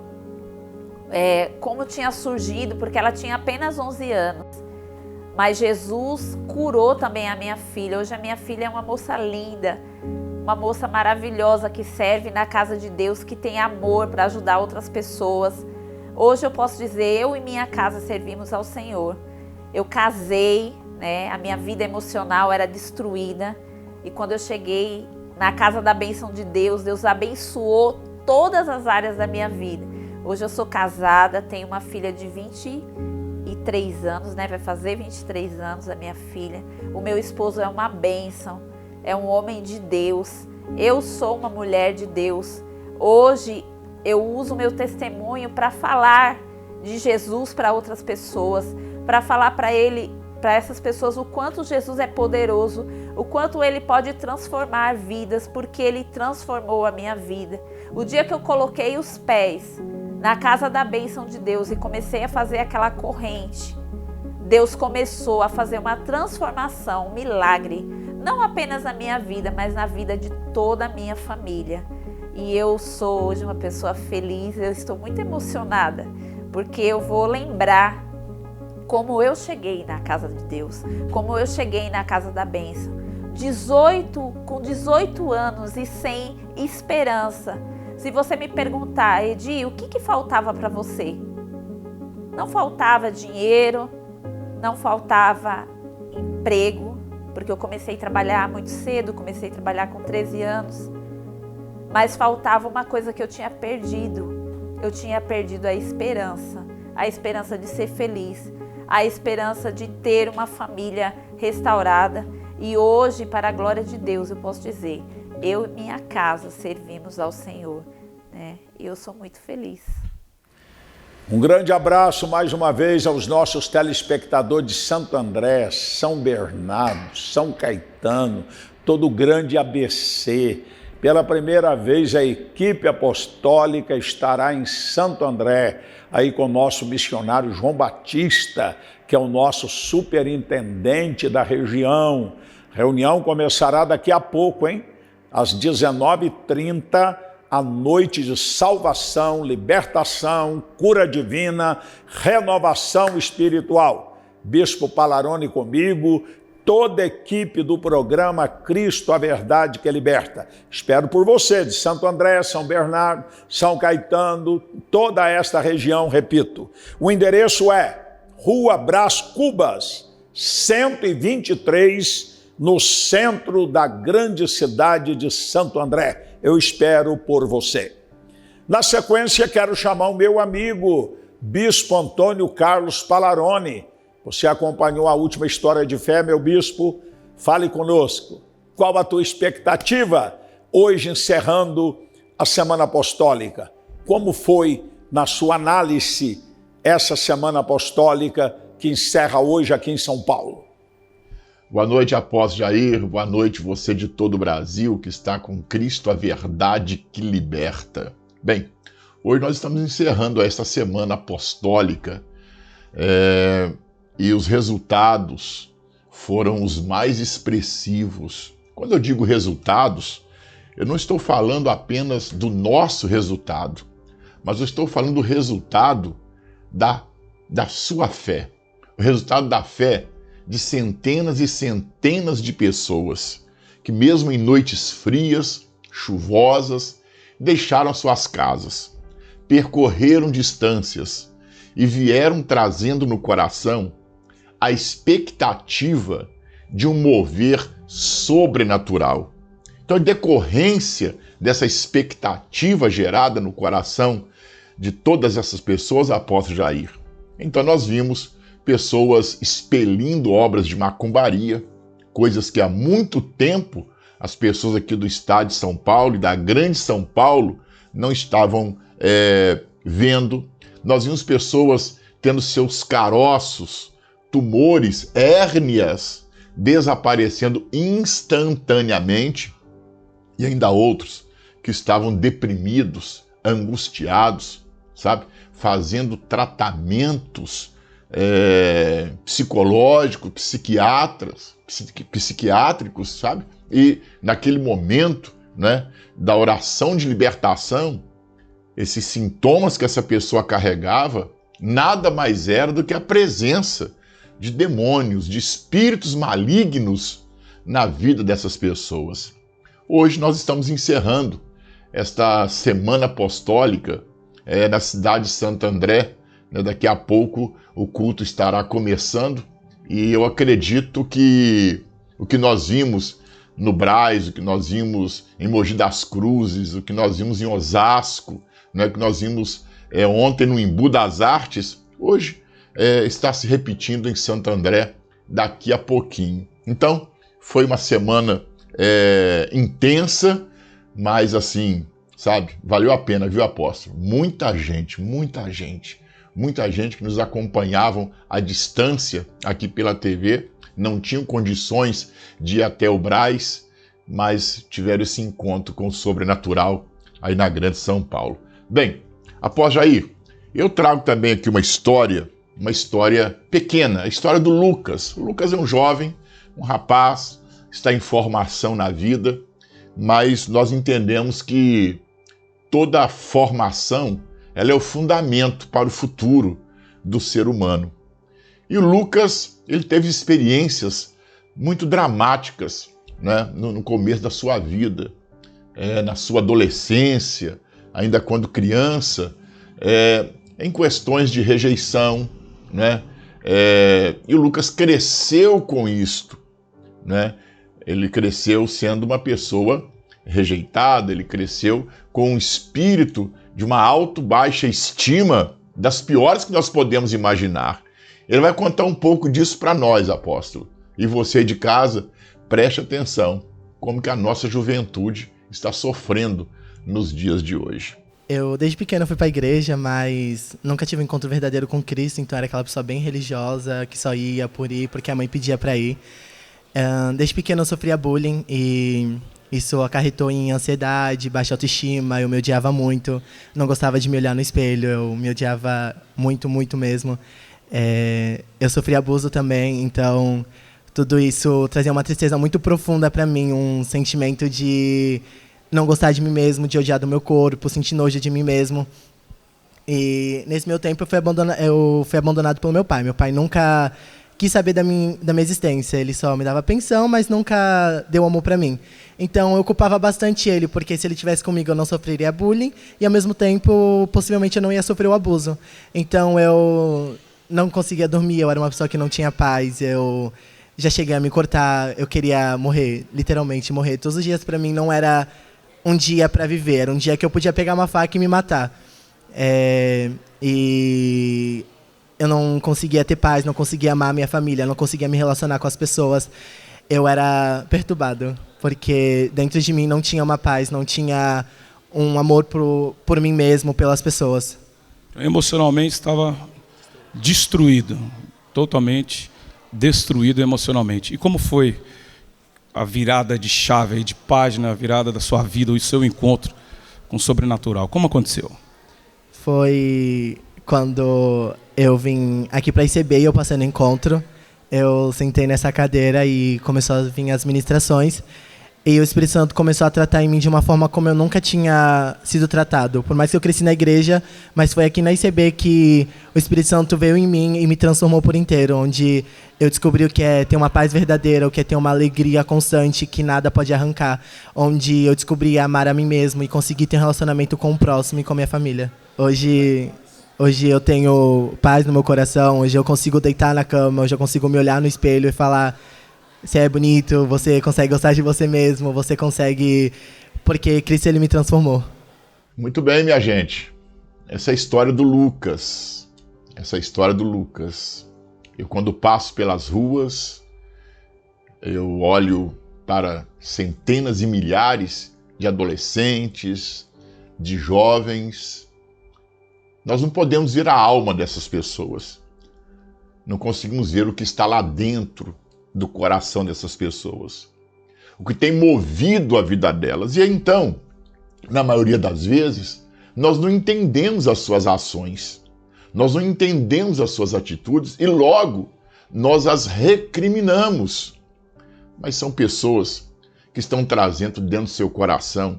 como tinha surgido, porque ela tinha apenas 11 anos. Mas Jesus curou também a minha filha. Hoje a minha filha é uma moça linda, uma moça maravilhosa que serve na casa de Deus, que tem amor para ajudar outras pessoas. Hoje eu posso dizer, eu e minha casa servimos ao Senhor. Eu casei, a minha vida emocional era destruída. E quando eu cheguei na casa da bênção de Deus, Deus abençoou todas as áreas da minha vida. Hoje eu sou casada, tenho uma filha de 23 anos, vai fazer 23 anos a minha filha. O meu esposo é uma bênção, é um homem de Deus. Eu sou uma mulher de Deus. Hoje eu uso o meu testemunho para falar de Jesus para outras pessoas, para falar para essas pessoas o quanto Jesus é poderoso, o quanto Ele pode transformar vidas, porque Ele transformou a minha vida. O dia que eu coloquei os pés na casa da bênção de Deus e comecei a fazer aquela corrente, Deus começou a fazer uma transformação, um milagre, não apenas na minha vida, mas na vida de toda a minha família. E eu sou hoje uma pessoa feliz, eu estou muito emocionada, porque eu vou lembrar como eu cheguei na casa de Deus, como eu cheguei na casa da bênção. Com 18 anos e sem esperança. Se você me perguntar, Edi, o que faltava para você? Não faltava dinheiro, não faltava emprego, porque eu comecei a trabalhar muito cedo, comecei a trabalhar com 13 anos. Mas faltava uma coisa que eu tinha perdido. Eu tinha perdido a esperança de ser feliz, a esperança de ter uma família restaurada. E hoje, para a glória de Deus, eu posso dizer, eu e minha casa servimos ao Senhor, E eu sou muito feliz. Um grande abraço mais uma vez aos nossos telespectadores de Santo André, São Bernardo, São Caetano, todo o grande ABC. Pela primeira vez a equipe apostólica estará em Santo André, aí com o nosso missionário João Batista, que é o nosso superintendente da região. A reunião começará daqui a pouco, às 19h30, a noite de salvação, libertação, cura divina, renovação espiritual. Bispo Palarone comigo, toda a equipe do programa Cristo, a Verdade que Liberta. Espero por você, de Santo André, São Bernardo, São Caetano, toda esta região, repito. O endereço é Rua Brás Cubas, 123, no centro da grande cidade de Santo André. Eu espero por você. Na sequência, quero chamar o meu amigo, Bispo Antônio Carlos Palarone. Você acompanhou a última história de fé, meu bispo? Fale conosco. Qual a tua expectativa hoje, encerrando a Semana Apostólica? Como foi, na sua análise, essa Semana Apostólica que encerra hoje aqui em São Paulo? Boa noite, apóstolo Jair. Boa noite, você de todo o Brasil que está com Cristo, a Verdade que Liberta. Bem, hoje nós estamos encerrando esta Semana Apostólica e os resultados foram os mais expressivos. Quando eu digo resultados, eu não estou falando apenas do nosso resultado, mas eu estou falando do resultado da sua fé. O resultado da fé de centenas e centenas de pessoas que mesmo em noites frias, chuvosas, deixaram suas casas, percorreram distâncias e vieram trazendo no coração a expectativa de um mover sobrenatural. Então, em decorrência dessa expectativa gerada no coração de todas essas pessoas, apóstolo Jair, então nós vimos pessoas expelindo obras de macumbaria, coisas que há muito tempo as pessoas aqui do estado de São Paulo e da grande São Paulo não estavam vendo. Nós vimos pessoas tendo seus caroços, tumores, hérnias, desaparecendo instantaneamente, e ainda outros que estavam deprimidos, angustiados, sabe? Fazendo tratamentos psicológicos, psiquiátricos, sabe? E naquele momento, né, da oração de libertação, esses sintomas que essa pessoa carregava nada mais era do que a presença de demônios, de espíritos malignos na vida dessas pessoas. Hoje nós estamos encerrando esta Semana Apostólica na cidade de Santo André. Daqui a pouco o culto estará começando e eu acredito que o que nós vimos no Brás, o que nós vimos em Mogi das Cruzes, o que nós vimos em Osasco, o que nós vimos ontem no Embu das Artes, hoje está se repetindo em Santo André daqui a pouquinho. Então, foi uma semana intensa, mas assim, sabe, valeu a pena, viu, apóstolo? Muita gente que nos acompanhavam à distância aqui pela TV, não tinham condições de ir até o Brás, mas tiveram esse encontro com o sobrenatural aí na grande São Paulo. Bem, após Jair, eu trago também aqui uma história pequena, a história do Lucas. O Lucas é um jovem, um rapaz, está em formação na vida, mas nós entendemos que toda a formação ela é o fundamento para o futuro do ser humano. E o Lucas, ele teve experiências muito dramáticas, né, no começo da sua vida, na sua adolescência, ainda quando criança, em questões de rejeição, né? E o Lucas cresceu com isto, né? Ele cresceu sendo uma pessoa rejeitada, ele cresceu com um espírito de uma baixa estima, das piores que nós podemos imaginar. Ele vai contar um pouco disso para nós, apóstolo. E você de casa, preste atenção como que a nossa juventude está sofrendo nos dias de hoje. Eu, desde pequeno, fui para a igreja, mas nunca tive um encontro verdadeiro com Cristo, então era aquela pessoa bem religiosa, que só ia por ir, porque a mãe pedia para ir. Desde pequeno eu sofria bullying e isso acarretou em ansiedade, baixa autoestima, eu me odiava muito, não gostava de me olhar no espelho, eu me odiava muito, muito mesmo. Eu sofri abuso também, então tudo isso trazia uma tristeza muito profunda para mim, um sentimento de não gostar de mim mesmo, de odiar do meu corpo, sentir nojo de mim mesmo. E nesse meu tempo eu fui abandonado pelo meu pai. Meu pai nunca quis saber da minha existência. Ele só me dava pensão, mas nunca deu amor para mim. Então eu culpava bastante ele, porque se ele estivesse comigo eu não sofreria bullying e ao mesmo tempo possivelmente eu não ia sofrer o abuso. Então eu não conseguia dormir, eu era uma pessoa que não tinha paz, eu já cheguei a me cortar, eu queria morrer, literalmente morrer. Todos os dias para mim não era um dia para viver, era um dia que eu podia pegar uma faca e me matar. E eu não conseguia ter paz, não conseguia amar a minha família, não conseguia me relacionar com as pessoas. Eu era perturbado, porque dentro de mim não tinha uma paz, não tinha um amor por mim mesmo, pelas pessoas. Emocionalmente estava destruído, totalmente destruído emocionalmente. E como foi a virada de chave, de página, a virada da sua vida, o seu encontro com o sobrenatural? Como aconteceu? Foi quando eu vim aqui para a ICB e eu passei no encontro. Eu sentei nessa cadeira e começou a vir as ministrações. E o Espírito Santo começou a tratar em mim de uma forma como eu nunca tinha sido tratado. Por mais que eu cresci na igreja, mas foi aqui na ICB que o Espírito Santo veio em mim e me transformou por inteiro, onde eu descobri o que é ter uma paz verdadeira, o que é ter uma alegria constante que nada pode arrancar, onde eu descobri amar a mim mesmo e conseguir ter um relacionamento com o próximo e com a minha família. Hoje eu tenho paz no meu coração, hoje eu consigo deitar na cama, hoje eu consigo me olhar no espelho e falar: você é bonito, você consegue gostar de você mesmo, você consegue... Porque Cristo, ele me transformou. Muito bem, minha gente. Essa é a história do Lucas. Eu, quando passo pelas ruas, eu olho para centenas e milhares de adolescentes, de jovens. Nós não podemos ver a alma dessas pessoas. Não conseguimos ver o que está lá dentro do coração dessas pessoas, o que tem movido a vida delas. E então, na maioria das vezes, nós não entendemos as suas ações, nós não entendemos as suas atitudes e logo nós as recriminamos. Mas são pessoas que estão trazendo dentro do seu coração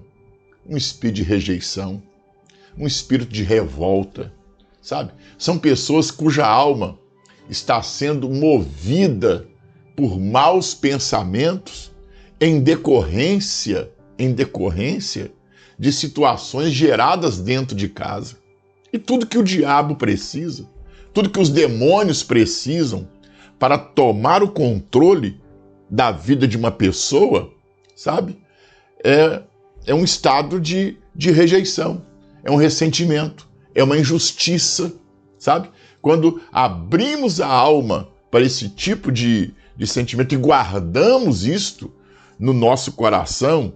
um espírito de rejeição, um espírito de revolta, sabe? São pessoas cuja alma está sendo movida por maus pensamentos em decorrência de situações geradas dentro de casa. E tudo que o diabo precisa, tudo que os demônios precisam para tomar o controle da vida de uma pessoa, sabe? É um estado de rejeição, é um ressentimento, é uma injustiça, sabe? Quando abrimos a alma para esse tipo de sentimento e guardamos isto no nosso coração,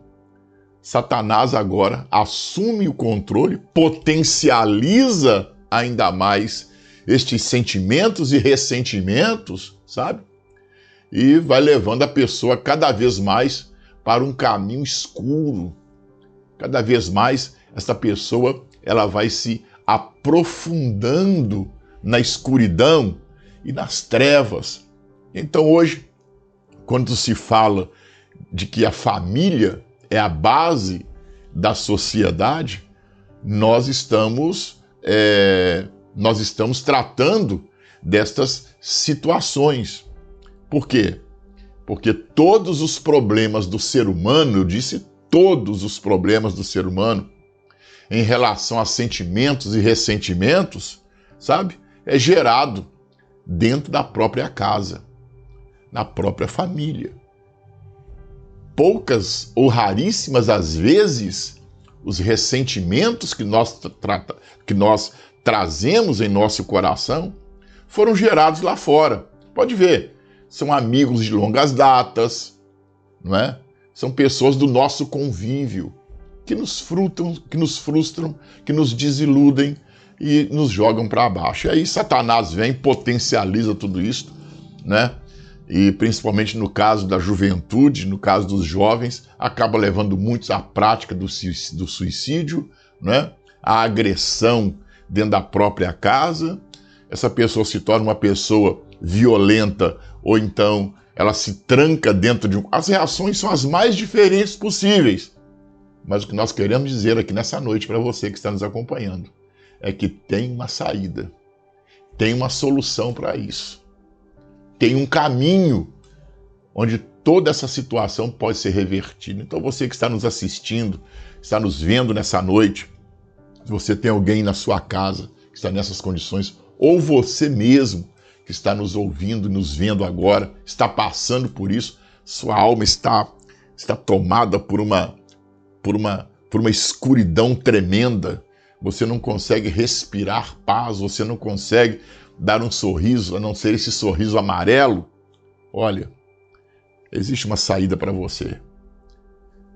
Satanás agora assume o controle, potencializa ainda mais estes sentimentos e ressentimentos, sabe? E vai levando a pessoa cada vez mais para um caminho escuro. Cada vez mais essa pessoa ela vai se aprofundando na escuridão e nas trevas. Então hoje, quando se fala de que a família é a base da sociedade, nós estamos tratando destas situações. Por quê? Porque todos os problemas do ser humano, eu disse todos os problemas do ser humano, em relação a sentimentos e ressentimentos, sabe? É gerado dentro da própria casa, na própria família. Poucas ou raríssimas às vezes, os ressentimentos que nós trazemos em nosso coração foram gerados lá fora. Pode ver, são amigos de longas datas, não é? São pessoas do nosso convívio que nos frustram, que nos desiludem e nos jogam para baixo. E aí Satanás vem, potencializa tudo isso, né? E principalmente no caso da juventude, no caso dos jovens, acaba levando muitos à prática do suicídio, né? A agressão dentro da própria casa. Essa pessoa se torna uma pessoa violenta ou então ela se tranca dentro de um... As reações são as mais diferentes possíveis. Mas o que nós queremos dizer aqui nessa noite para você que está nos acompanhando é que tem uma saída, tem uma solução para isso. tem um caminho onde toda essa situação pode ser revertida. Então você que está nos assistindo, está nos vendo nessa noite, se você tem alguém na sua casa que está nessas condições, ou você mesmo que está nos ouvindo, nos vendo agora, está passando por isso, sua alma está tomada por uma escuridão tremenda, você não consegue respirar paz, você não consegue dar um sorriso, a não ser esse sorriso amarelo. Olha, existe uma saída para você.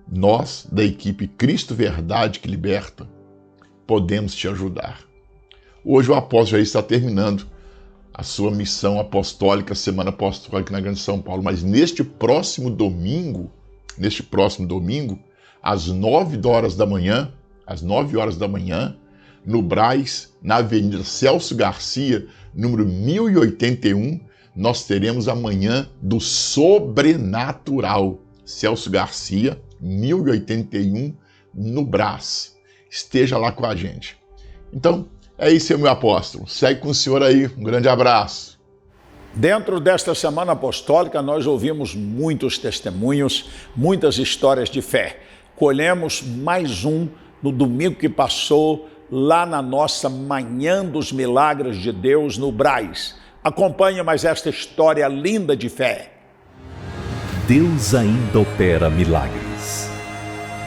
Nós, da equipe Cristo Verdade que Liberta, podemos te ajudar. Hoje o apóstolo já está terminando a sua missão apostólica, Semana Apostólica na Grande São Paulo, mas neste próximo domingo, às 9 horas da manhã, no Brás, na Avenida Celso Garcia, número 1081, nós teremos a Manhã do Sobrenatural. Celso Garcia, 1081, no Brás. Esteja lá com a gente. Então, é isso, meu apóstolo. Segue com o senhor aí. Um grande abraço. Dentro desta Semana Apostólica, nós ouvimos muitos testemunhos, muitas histórias de fé. Colhemos mais um no domingo que passou, lá na nossa Manhã dos Milagres de Deus, no Brás. Acompanhe mais esta história linda de fé. Deus ainda opera milagres.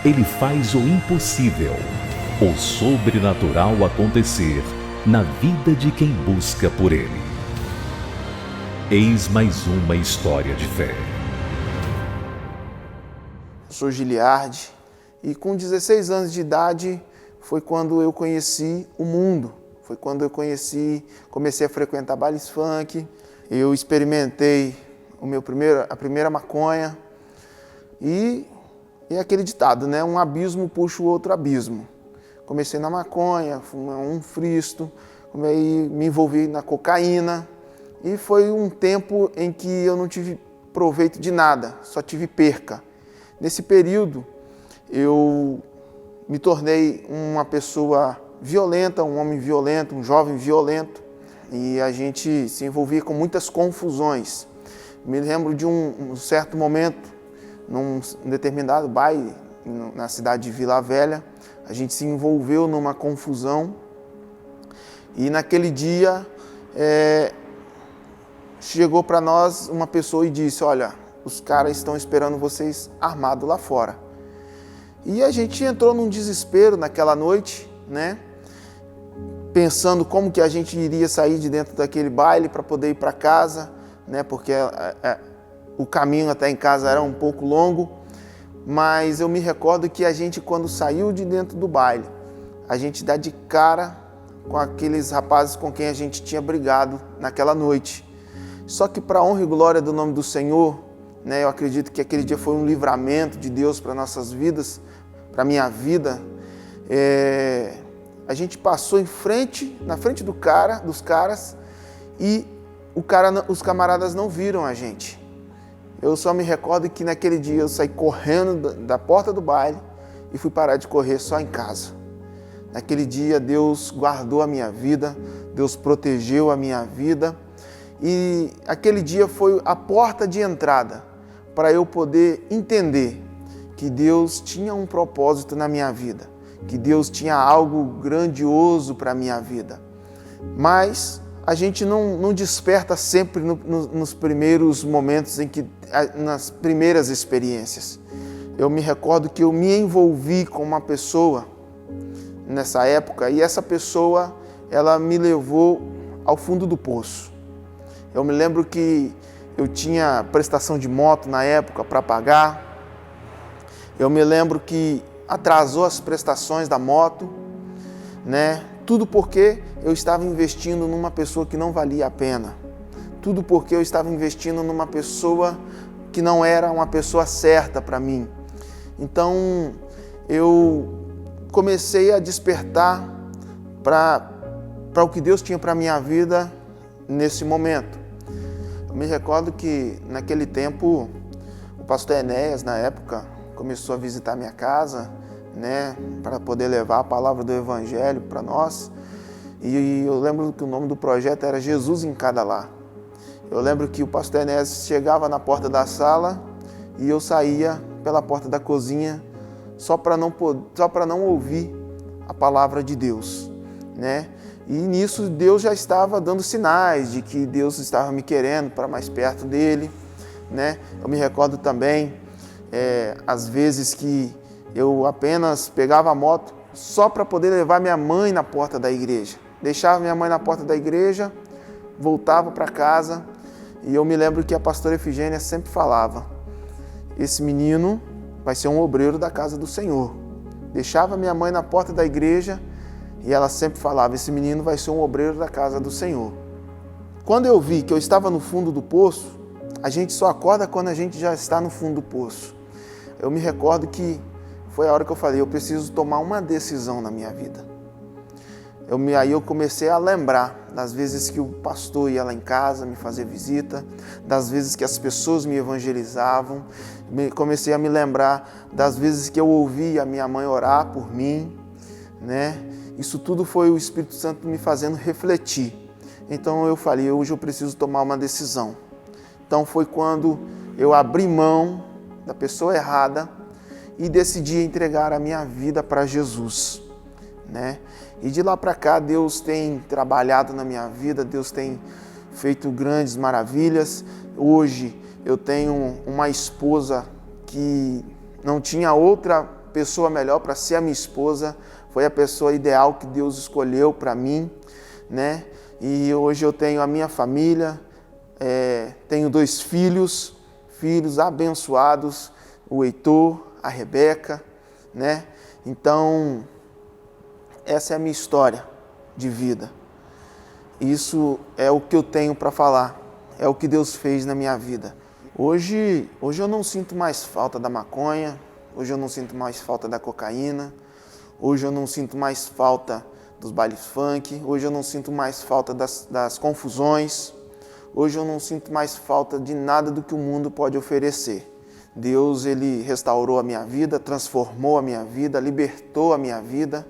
Ele faz o impossível, o sobrenatural acontecer na vida de quem busca por Ele. Eis mais uma história de fé. Sou Giliardi e com 16 anos de idade foi quando eu conheci o mundo. Foi quando eu comecei a frequentar bailes funk, eu experimentei a primeira maconha e aquele ditado, né? Um abismo puxa o outro abismo. Comecei na maconha, fumei um fristo, me envolvi na cocaína e foi um tempo em que eu não tive proveito de nada, só tive perca. Nesse período eu me tornei uma pessoa violenta, um homem violento, um jovem violento, e a gente se envolvia com muitas confusões. Me lembro de um certo momento, num determinado baile na cidade de Vila Velha, a gente se envolveu numa confusão e naquele dia chegou para nós uma pessoa e disse: olha, os caras estão esperando vocês armados lá fora. E a gente entrou num desespero naquela noite, né? Pensando como que a gente iria sair de dentro daquele baile para poder ir para casa, né? Porque o caminho até em casa era um pouco longo, mas eu me recordo que a gente, quando saiu de dentro do baile, a gente dá de cara com aqueles rapazes com quem a gente tinha brigado naquela noite. Só que para honra e glória do nome do Senhor, né? Eu acredito que aquele dia foi um livramento de Deus para nossas vidas, para minha vida. A gente passou na frente dos caras, e os camaradas não viram a gente. Eu só me recordo que naquele dia eu saí correndo da porta do baile e fui parar de correr só em casa. Naquele dia Deus guardou a minha vida, Deus protegeu a minha vida, e aquele dia foi a porta de entrada para eu poder entender que Deus tinha um propósito na minha vida, que Deus tinha algo grandioso para a minha vida. Mas a gente não desperta sempre nos primeiros momentos, nas primeiras experiências. Eu me recordo que eu me envolvi com uma pessoa nessa época, e essa pessoa, ela me levou ao fundo do poço. Eu me lembro que eu tinha prestação de moto na época para pagar. Eu me lembro que atrasou as prestações da moto, né? Tudo porque eu estava investindo numa pessoa que não valia a pena. Tudo porque eu estava investindo numa pessoa que não era uma pessoa certa para mim. Então, eu comecei a despertar para o que Deus tinha para a minha vida nesse momento. Eu me recordo que, naquele tempo, o pastor Enéas, na época, começou a visitar minha casa, né, para poder levar a palavra do Evangelho para nós. E eu lembro que o nome do projeto era Jesus em Cada Lar. Eu lembro que o pastor Enéas chegava na porta da sala e eu saía pela porta da cozinha só para não ouvir a palavra de Deus, né? E nisso Deus já estava dando sinais de que Deus estava me querendo para mais perto dele, né? Eu me recordo também, às vezes que eu apenas pegava a moto só para poder levar minha mãe na porta da igreja. Deixava minha mãe na porta da igreja, voltava para casa e eu me lembro que a pastora Efigênia sempre falava: esse menino vai ser um obreiro da casa do Senhor. Deixava minha mãe na porta da igreja e ela sempre falava: esse menino vai ser um obreiro da casa do Senhor. Quando eu vi que eu estava no fundo do poço, a gente só acorda quando a gente já está no fundo do poço. Eu me recordo que foi a hora que eu falei: eu preciso tomar uma decisão na minha vida. Aí eu comecei a lembrar das vezes que o pastor ia lá em casa me fazer visita, das vezes que as pessoas me evangelizavam, comecei a me lembrar das vezes que eu ouvia a minha mãe orar por mim, né? Isso tudo foi o Espírito Santo me fazendo refletir. Então eu falei: hoje eu preciso tomar uma decisão. Então foi quando eu abri mão da pessoa errada e decidi entregar a minha vida para Jesus, né? E de lá para cá Deus tem trabalhado na minha vida, Deus tem feito grandes maravilhas. Hoje eu tenho uma esposa que não tinha outra pessoa melhor para ser a minha esposa, foi a pessoa ideal que Deus escolheu para mim, né? E hoje eu tenho a minha família, tenho 2 filhos abençoados, o Heitor, a Rebeca, né? Então, essa é a minha história de vida. Isso é o que eu tenho para falar, é o que Deus fez na minha vida. Hoje eu não sinto mais falta da maconha, hoje eu não sinto mais falta da cocaína, hoje eu não sinto mais falta dos bailes funk, hoje eu não sinto mais falta das confusões, hoje eu não sinto mais falta de nada do que o mundo pode oferecer. Deus, Ele restaurou a minha vida, transformou a minha vida, libertou a minha vida.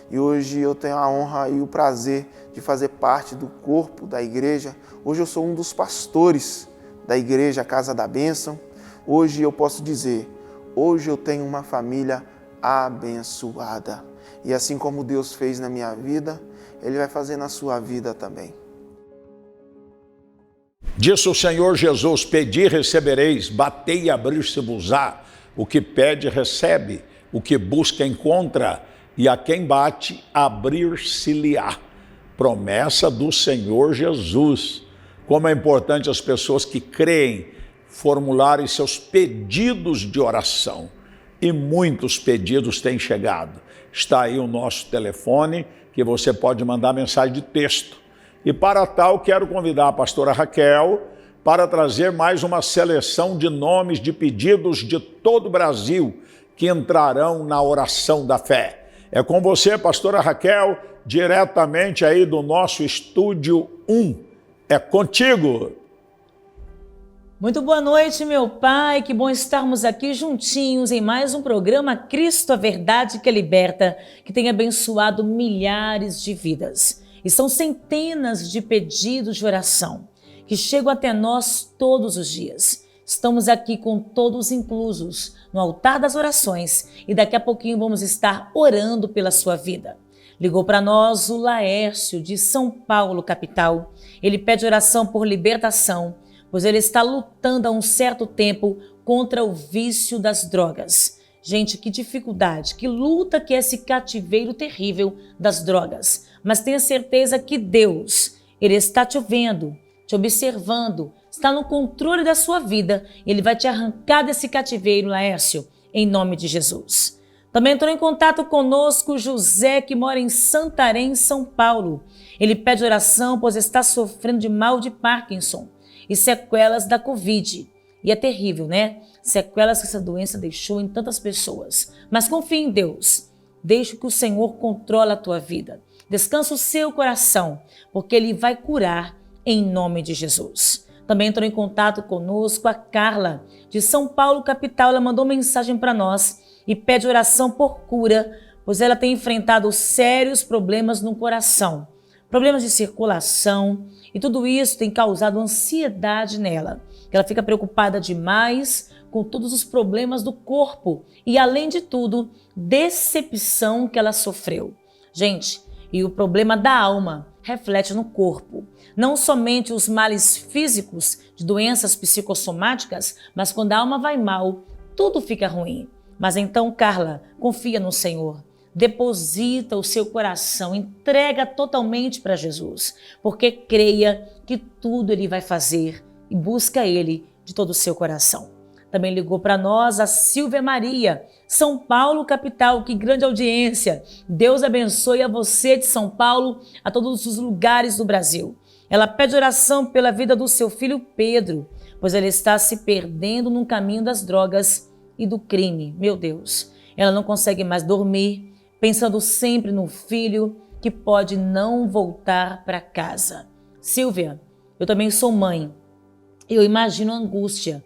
E hoje eu tenho a honra e o prazer de fazer parte do corpo da igreja. Hoje eu sou um dos pastores da igreja Casa da Bênção. Hoje eu posso dizer, hoje eu tenho uma família abençoada. E assim como Deus fez na minha vida, Ele vai fazer na sua vida também. Disse o Senhor Jesus: pedi, recebereis, batei e abrir-se-vos-á. O que pede, recebe, o que busca, encontra, e a quem bate, abrir-se-lhe-á. Promessa do Senhor Jesus. Como é importante as pessoas que creem formularem seus pedidos de oração. E muitos pedidos têm chegado. Está aí o nosso telefone, que você pode mandar mensagem de texto. E para tal, quero convidar a pastora Raquel para trazer mais uma seleção de nomes de pedidos de todo o Brasil que entrarão na oração da fé. É com você, pastora Raquel, diretamente aí do nosso Estúdio 1. É contigo. Muito boa noite, meu pai. Que bom estarmos aqui juntinhos em mais um programa Cristo, a Verdade que Liberta, que tem abençoado milhares de vidas. E são centenas de pedidos de oração que chegam até nós todos os dias. Estamos aqui com todos inclusos no altar das orações e daqui a pouquinho vamos estar orando pela sua vida. Ligou para nós o Laércio, de São Paulo, capital. Ele pede oração por libertação, pois ele está lutando há um certo tempo contra o vício das drogas. Gente, que dificuldade, que luta que é esse cativeiro terrível das drogas. Mas tenha certeza que Deus, Ele está te vendo, te observando, está no controle da sua vida. Ele vai te arrancar desse cativeiro, Laércio, em nome de Jesus. Também entrou em contato conosco José, que mora em Santarém, São Paulo. Ele pede oração, pois está sofrendo de mal de Parkinson e sequelas da Covid. E é terrível, né? Sequelas que essa doença deixou em tantas pessoas. Mas confie em Deus. Deixe que o Senhor controle a tua vida. Descansa o seu coração, porque Ele vai curar em nome de Jesus. Também entrou em contato conosco a Carla, de São Paulo, capital. Ela mandou mensagem para nós e pede oração por cura, pois ela tem enfrentado sérios problemas no coração. problemas de circulação, e tudo isso tem causado ansiedade nela. Ela fica preocupada demais com todos os problemas do corpo e, além de tudo, decepção que ela sofreu. Gente, e o problema da alma reflete no corpo. Não somente os males físicos de doenças psicossomáticas, mas quando a alma vai mal, tudo fica ruim. Mas então, Carla, confia no Senhor. Deposita o seu coração, entrega totalmente para Jesus, porque creia que tudo Ele vai fazer e busca Ele de todo o seu coração. Também ligou para nós a Silvia Maria, São Paulo, capital. Que grande audiência! Deus abençoe a você de São Paulo, a todos os lugares do Brasil. Ela pede oração pela vida do seu filho Pedro, pois ele está se perdendo no caminho das drogas e do crime. Meu Deus, ela não consegue mais dormir, pensando sempre no filho que pode não voltar para casa. Silvia, eu também sou mãe. Eu imagino a angústia,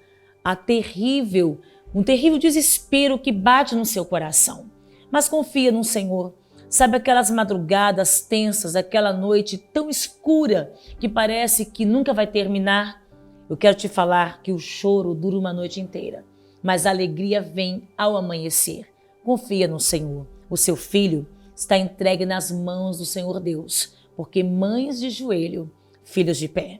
um terrível desespero que bate no seu coração. Mas confia no Senhor. Sabe aquelas madrugadas tensas, aquela noite tão escura que parece que nunca vai terminar? Eu quero te falar que o choro dura uma noite inteira, mas a alegria vem ao amanhecer. Confia no Senhor. O seu filho está entregue nas mãos do Senhor Deus, porque mães de joelho, filhos de pé.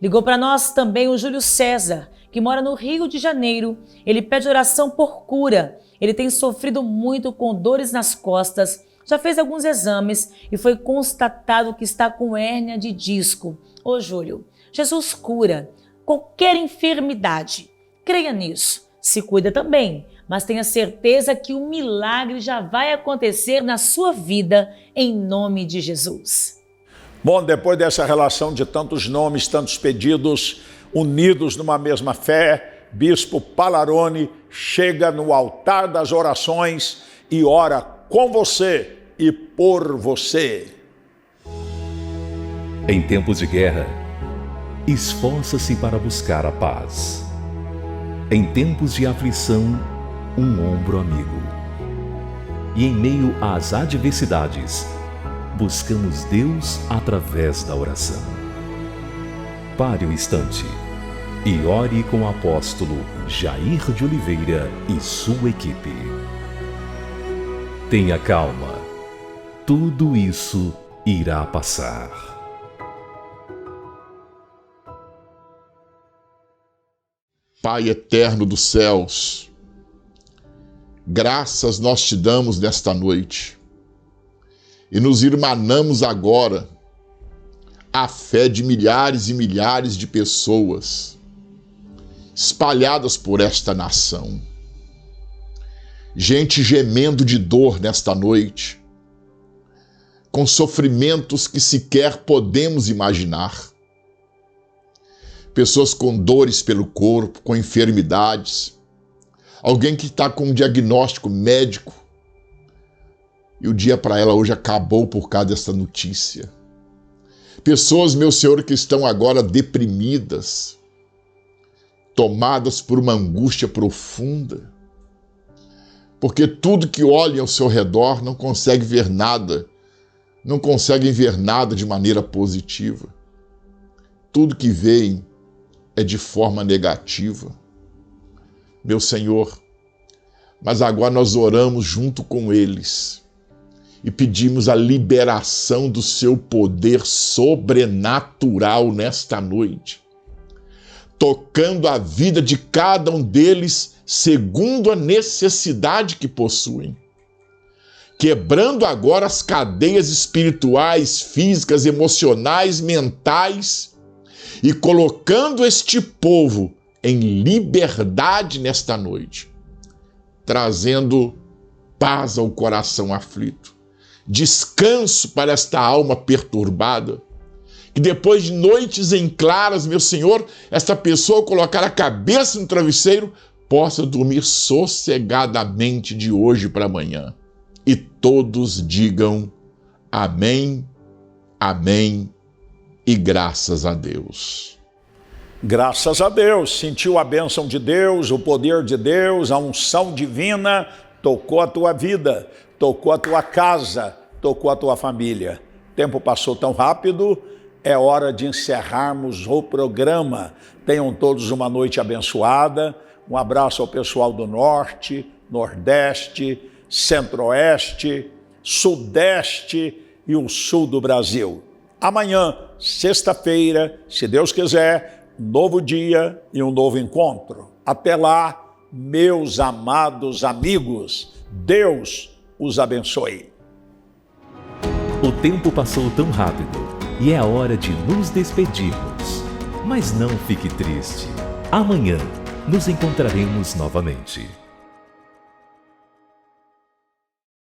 Ligou para nós também o Júlio César, que mora no Rio de Janeiro. Ele pede oração por cura. Ele tem sofrido muito com dores nas costas, já fez alguns exames e foi constatado que está com hérnia de disco. Ô Júlio, Jesus cura qualquer enfermidade. Creia nisso. Se cuida também, mas tenha certeza que o milagre já vai acontecer na sua vida, em nome de Jesus. Bom, depois dessa relação de tantos nomes, tantos pedidos, unidos numa mesma fé, Bispo Palarone chega no altar das orações e ora com você e por você. Em tempos de guerra, esforça-se para buscar a paz. Em tempos de aflição, um ombro amigo. E em meio às adversidades, buscamos Deus através da oração. Pare um instante e ore com o apóstolo Jair de Oliveira e sua equipe. Tenha calma, tudo isso irá passar. Pai eterno dos céus, graças nós te damos nesta noite e nos irmanamos agora a fé de milhares e milhares de pessoas espalhadas por esta nação. Gente gemendo de dor nesta noite, com sofrimentos que sequer podemos imaginar. Pessoas com dores pelo corpo, com enfermidades. Alguém que está com um diagnóstico médico e o dia para ela hoje acabou por causa dessa notícia. Pessoas, meu Senhor, que estão agora deprimidas, tomadas por uma angústia profunda, porque tudo que olhem ao seu redor não consegue ver nada, não conseguem ver nada de maneira positiva. Tudo que veem é de forma negativa. Meu Senhor, mas agora nós oramos junto com eles e pedimos a liberação do seu poder sobrenatural nesta noite, tocando a vida de cada um deles segundo a necessidade que possuem, quebrando agora as cadeias espirituais, físicas, emocionais, mentais e colocando este povo em liberdade nesta noite, trazendo paz ao coração aflito, descanso para esta alma perturbada, que depois de noites em claras, meu Senhor, esta pessoa colocar a cabeça no travesseiro, possa dormir sossegadamente de hoje para amanhã. E todos digam amém, amém e graças a Deus. Graças a Deus, sentiu a bênção de Deus, o poder de Deus, a unção divina, tocou a tua vida, tocou a tua casa, tocou a tua família. tempo passou tão rápido, é hora de encerrarmos o programa. Tenham todos uma noite abençoada. Um abraço ao pessoal do Norte, Nordeste, Centro-Oeste, Sudeste e o Sul do Brasil. Amanhã, sexta-feira, se Deus quiser, um novo dia e um novo encontro. Até lá, meus amados amigos, Deus os abençoe. O tempo passou tão rápido e é a hora de nos despedirmos. Mas não fique triste. Amanhã nos encontraremos novamente.